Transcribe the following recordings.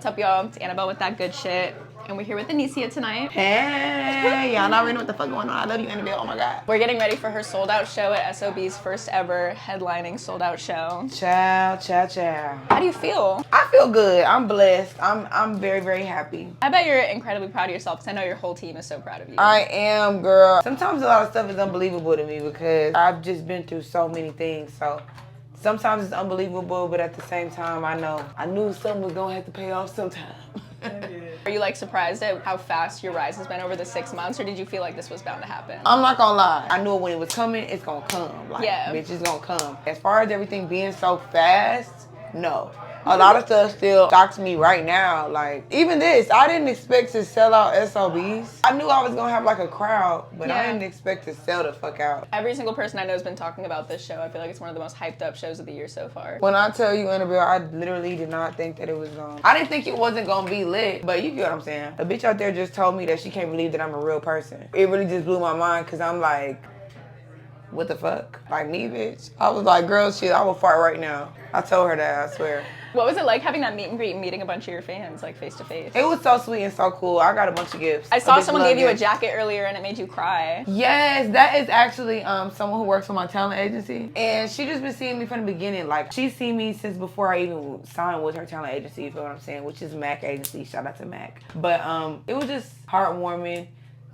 What's up, y'all? It's Annabelle with That Good Shit, and we're here with Anycia tonight. Hey, y'all already know what the fuck going on. I love you, Annabelle. Oh my God. We're getting ready for her sold-out show at SOB's first ever headlining sold-out show. Ciao, ciao, ciao. How do you feel? I feel good. I'm blessed. I'm very, very happy. I bet you're incredibly proud of yourself, because I know your whole team is so proud of you. I am, girl. Sometimes a lot of stuff is unbelievable to me because I've just been through so many things. So sometimes it's unbelievable, but at the same time, I knew something was gonna have to pay off sometime. Are you like surprised at how fast your rise has been over the 6 months, or did you feel like this was bound to happen? I'm not gonna lie. I knew when it was coming, it's gonna come. Like, yeah. Bitch, it's gonna come. As far as everything being so fast, no. A lot of stuff still shocks me right now. Like, even this, I didn't expect to sell out SOBs. I knew I was gonna have like a crowd, but I didn't expect to sell the fuck out. Every single person I know has been talking about this show. I feel like it's one of the most hyped up shows of the year so far. When I tell you, Annabelle, I literally did not think that it was I didn't think it wasn't gonna be lit, but you get what I'm saying. A bitch out there just told me that she can't believe that I'm a real person. It really just blew my mind because I'm like, what the fuck? Like me, bitch? I was like, girl, shit, I will fart right now. I told her that, I swear. What was it like having that meet and greet and meeting a bunch of your fans, like face to face? It was so sweet and so cool. I got a bunch of gifts. I saw someone gave you a jacket earlier and it made you cry. Yes, that is actually someone who works for my talent agency. And she just been seeing me from the beginning. Like, she's seen me since before I even signed with her talent agency, you feel what I'm saying? Which is Mac Agency. Shout out to Mac. But it was just heartwarming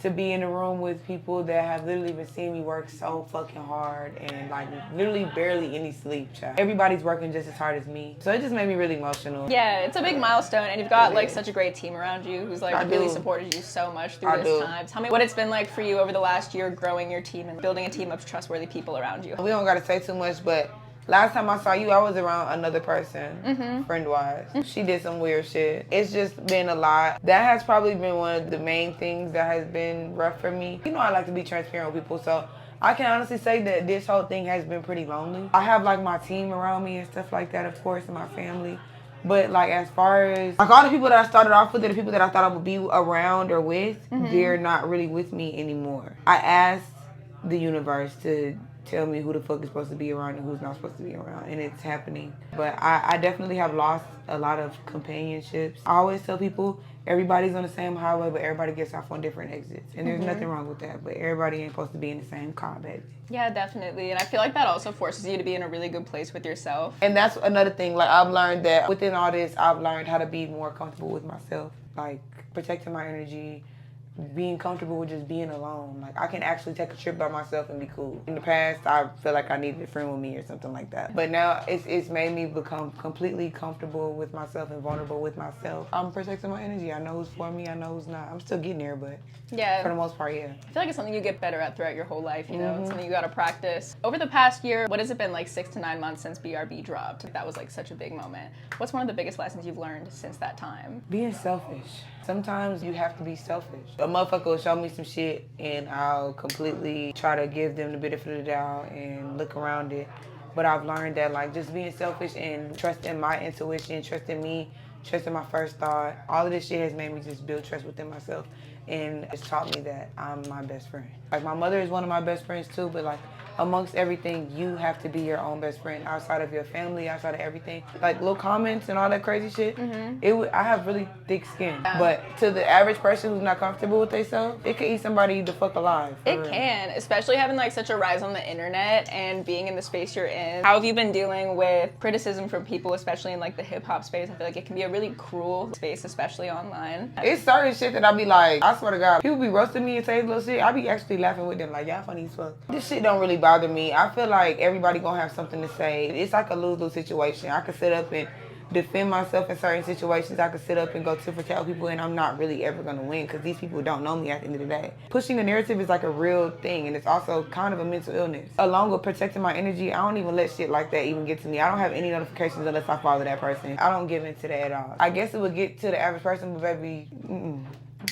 to be in a room with people that have literally been seeing me work so fucking hard and like literally barely any sleep, child. Everybody's working just as hard as me. So it just made me really emotional. Yeah, it's a big milestone, and you've got like such a great team around you who's like really supported you so much through this time. Tell me what it's been like for you over the last year growing your team and building a team of trustworthy people around you. We don't gotta say too much, but last time I saw you, I was around another person, friend-wise. She did some weird shit. It's just been a lot. That has probably been one of the main things that has been rough for me. You know I like to be transparent with people, so I can honestly say that this whole thing has been pretty lonely. I have like my team around me and stuff like that, of course, and my family. But like as far as, like all the people that I started off with and the people that I thought I would be around or with, they're not really with me anymore. I asked the universe to tell me who the fuck is supposed to be around and who's not supposed to be around, and it's happening. But I definitely have lost a lot of companionships. I always tell people everybody's on the same highway, but everybody gets off on different exits, and there's nothing wrong with that, but everybody ain't supposed to be in the same car, baby. Yeah, definitely, and I feel like that also forces you to be in a really good place with yourself. And that's another thing, like I've learned that within all this, I've learned how to be more comfortable with myself, like protecting my energy, being comfortable with just being alone. Like, I can actually take a trip by myself and be cool. In the past, I feel like I needed a friend with me or something like that. But now, it's made me become completely comfortable with myself and vulnerable with myself. I'm protecting my energy. I know who's for me, I know who's not. I'm still getting there, but yeah, for the most part, yeah. I feel like it's something you get better at throughout your whole life, you know? It's something you gotta practice. Over the past year, what has it been like 6 to 9 months since BRB dropped? That was like such a big moment. What's one of the biggest lessons you've learned since that time? Being selfish. Sometimes you have to be selfish. A motherfucker will show me some shit and I'll completely try to give them the benefit of the doubt and look around it. But I've learned that like just being selfish and trusting my intuition, trusting me, trusting my first thought, all of this shit has made me just build trust within myself. And it's taught me that I'm my best friend. Like my mother is one of my best friends too, but like amongst everything, you have to be your own best friend outside of your family, outside of everything. Like little comments and all that crazy shit, I have really thick skin. But to the average person who's not comfortable with themselves, it could eat somebody the fuck alive. It can, especially having like such a rise on the internet and being in the space you're in. How have you been dealing with criticism from people, especially in like the hip hop space? I feel like it can be a really cruel space, especially online. It's certain shit that I be like, I swear to God, people be roasting me and saying little shit. I be actually laughing with them like, y'all funny as fuck. This shit don't really bother me. I feel like everybody gonna have something to say. It's like a lose-lose situation. I could sit up and defend myself in certain situations. I could sit up and go tit for tat with people and I'm not really ever gonna win because these people don't know me at the end of the day. Pushing the narrative is like a real thing and it's also kind of a mental illness. Along with protecting my energy, I don't even let shit like that even get to me. I don't have any notifications unless I follow that person. I don't give into that at all. I guess it would get to the average person, but baby,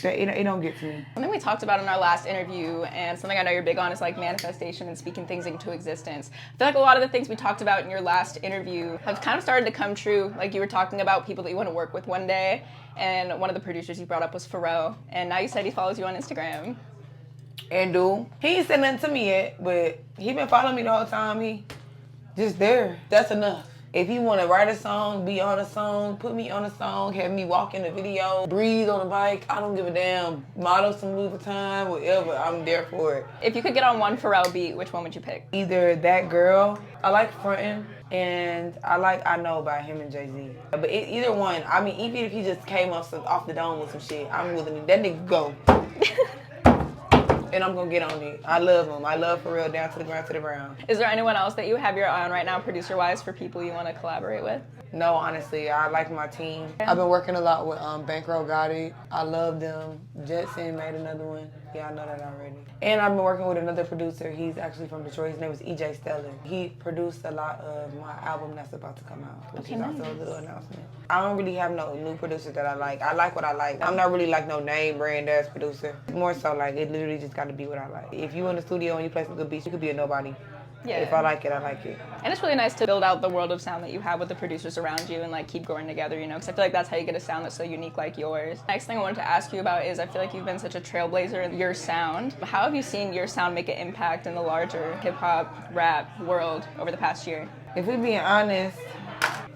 it don't get to me. Something we talked about in our last interview and something I know you're big on is like manifestation and speaking things into existence. I feel like a lot of the things we talked about in your last interview have kind of started to come true. Like you were talking about people that you want to work with one day, and one of the producers you brought up was Pharrell, and now you said he follows you on Instagram. And dude, he ain't said nothing to me yet, but he been following me the whole time. He just there. That's enough. If he want to write a song, be on a song, put me on a song, have me walk in the video, breathe on the bike, I don't give a damn. Model some Louis Vuitton, whatever, I'm there for it. If you could get on one Pharrell beat, which one would you pick? Either That Girl, I like Frontin', and I like I Know by him and Jay-Z. But either one, I mean, even if he just came off the dome with some shit, I'm willing to, that nigga go. And I'm gonna get on it. I love him. I love Pharrell down to the ground, to the ground. Is there anyone else that you have your eye on right now, producer-wise, for people you want to collaborate with? No, honestly, I like my team. I've been working a lot with Bankroll Gotti. I love them. Jetson made another one. Yeah, I know that already. And I've been working with another producer. He's actually from Detroit. His name is EJ Stellar. He produced a lot of my album that's about to come out, which is also a little announcement. I don't really have no new producers that I like. I like what I like. I'm not really like no name brand ass producer. More so like it literally just got to be what I like. If you in the studio and you play some good beats, you could be a nobody. Yeah. If I like it, I like it. And it's really nice to build out the world of sound that you have with the producers around you and like keep growing together, you know, because I feel like that's how you get a sound that's so unique like yours. Next thing I wanted to ask you about is I feel like you've been such a trailblazer in your sound. How have you seen your sound make an impact in the larger hip-hop, rap world over the past year? If we're being honest,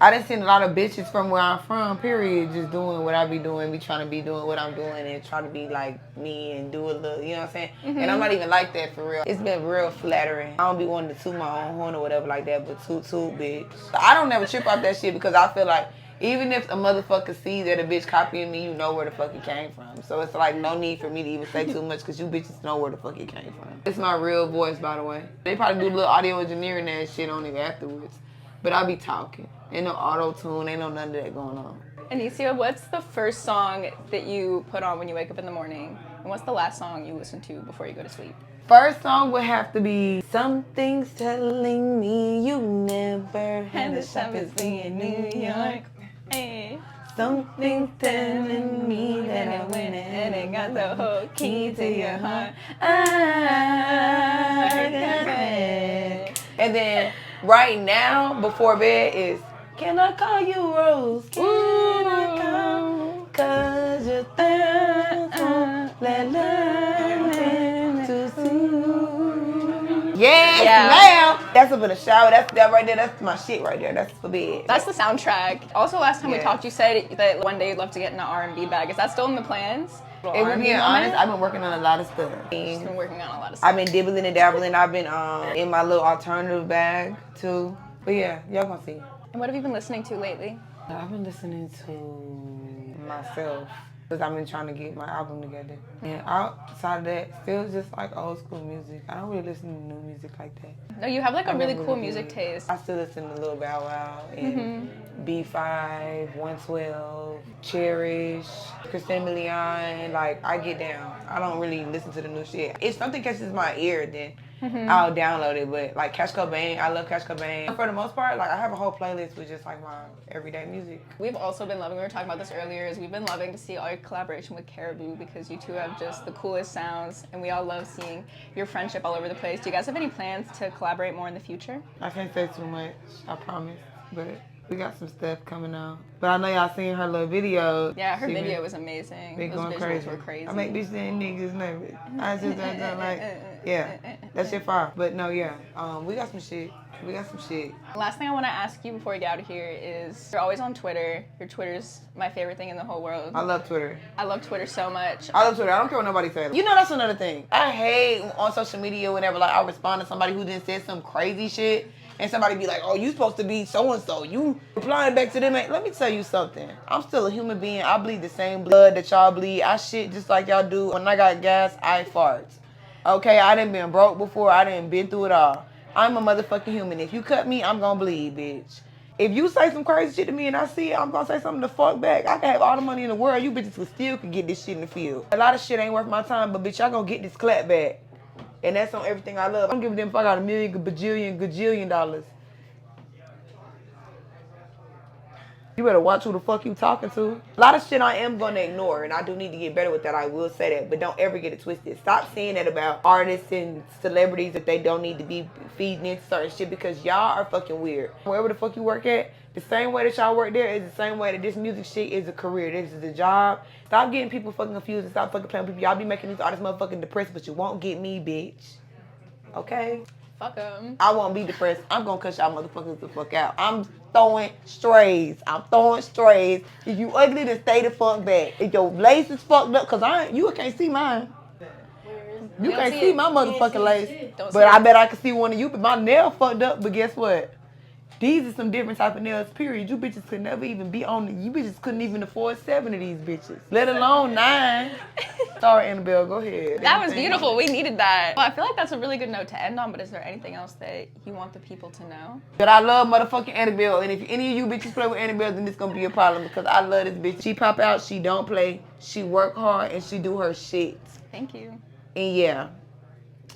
I done seen a lot of bitches from where I'm from, period, just doing what I be doing, be trying to be doing what I'm doing and try to be like me and do a little, you know what I'm saying? Mm-hmm. And I'm not even like that for real. It's been real flattering. I don't be wanting to toot my own horn or whatever like that, but toot, bitch. I don't never trip off that shit because I feel like even if a motherfucker sees that a bitch copying me, you know where the fuck it came from. So it's like no need for me to even say too much because you bitches know where the fuck it came from. It's my real voice, by the way. They probably do a little audio engineering and shit on it afterwards. But I be talking. Ain't no auto-tune, ain't no none of that going on. Anycia, what's the first song that you put on when you wake up in the morning? And what's the last song you listen to before you go to sleep? First song would have to be Something's Telling Me You Never Had the Sharpest Thing in New York. Hey. Something's telling me that I went ahead and got the whole key to your heart. I got it. And then right now, before bed is Can I Call You Rose? Can I call? 'Cause you're too soon. Yes, ma'am. That's up in the shower. That's that right there. That's my shit right there. That's for bed. That's the soundtrack. Also, last time we talked, you said that one day you'd love to get in an R&B bag. Is that still in the plans? If we're being honest, I've been working on a lot of stuff. She's been working on a lot of stuff. I've been dibbling and dabbling. I've been in my little alternative bag too. But yeah, y'all gonna see. And what have you been listening to lately? I've been listening to myself because I've been trying to get my album together. And outside of that, still just like old school music. I don't really listen to new music like that. No, you have like a really cool music taste. I still listen to Lil Bow Wow and B5, 112, Cherish, Christina Milian. Like, I get down. I don't really listen to the new shit. If something catches my ear, then I'll download it. But like Cash Cobain, I love Cash Cobain. For the most part, like I have a whole playlist with just like my everyday music. We've also been loving, we were talking about this earlier, is we've been loving to see all your collaboration with Caribou because you two have just the coolest sounds and we all love seeing your friendship all over the place. Do you guys have any plans to collaborate more in the future? I can't say too much, I promise, but we got some stuff coming out. But I know y'all seen her little video. Yeah, her video was amazing. Been Those going visuals crazy. were crazy. I make bitches and niggas nervous. I just don't like, yeah, that shit fire. But no, yeah, we got some shit. We got some shit. Last thing I want to ask you before we get out of here is, you're always on Twitter. Your Twitter's my favorite thing in the whole world. I love Twitter. I love Twitter so much. I love Twitter. I don't care what nobody says. You know, that's another thing. I hate on social media whenever like I respond to somebody who didn't say some crazy shit. And somebody be like, oh, you supposed to be so-and-so. You replying back to them. Let me tell you something. I'm still a human being. I bleed the same blood that y'all bleed. I shit just like y'all do. When I got gas, I fart. Okay, I done been broke before. I done been through it all. I'm a motherfucking human. If you cut me, I'm gonna bleed, bitch. If you say some crazy shit to me and I see it, I'm gonna say something to fuck back. I can have all the money in the world. You bitches still could get this shit in the field. A lot of shit ain't worth my time, but bitch, y'all gonna get this clap back. And that's on everything I love. I'm giving them if I got $1 million, gajillion dollars. You better watch who the fuck you talking to. A lot of shit I am gonna ignore, and I do need to get better with that. I will say that, but don't ever get it twisted. Stop saying that about artists and celebrities that they don't need to be feeding into certain shit because y'all are fucking weird. Wherever the fuck you work at, the same way that y'all work there is the same way that this music shit is a career. This is a job. Stop getting people fucking confused and stop fucking playing with people. Y'all be making these artists motherfucking depressed, but you won't get me, bitch. Okay? Fuck them. I won't be depressed. I'm gonna cuss y'all motherfuckers the fuck out. I'm throwing strays. I'm throwing strays. If you ugly, then stay the fuck back. If your lace is fucked up, cause you can't see mine. You can't see my motherfucking lace. But I bet I can see one of you. But my nail fucked up. But guess what? These are some different type of nails, period. You bitches could never even be on. You bitches couldn't even afford 7 of these bitches, let alone 9. Sorry, Annabelle, go ahead. That was beautiful. We needed that. Well, I feel like that's a really good note to end on, but is there anything else that you want the people to know? That I love motherfucking Annabelle, and if any of you bitches play with Annabelle, then it's gonna be a problem because I love this bitch. She pop out, she don't play, she work hard, and she do her shit. Thank you. And yeah.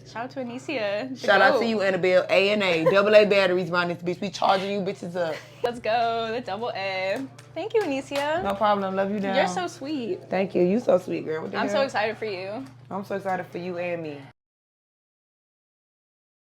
Shout out to Anycia. Shout out to you, Annabelle. A&A. AA batteries around this bitch. We charging you bitches up. Let's go. The double A. Thank you, Anycia. No problem. Love you down. You're so sweet. Thank you. You so sweet, girl. I'm so excited for you. I'm so excited for you and me.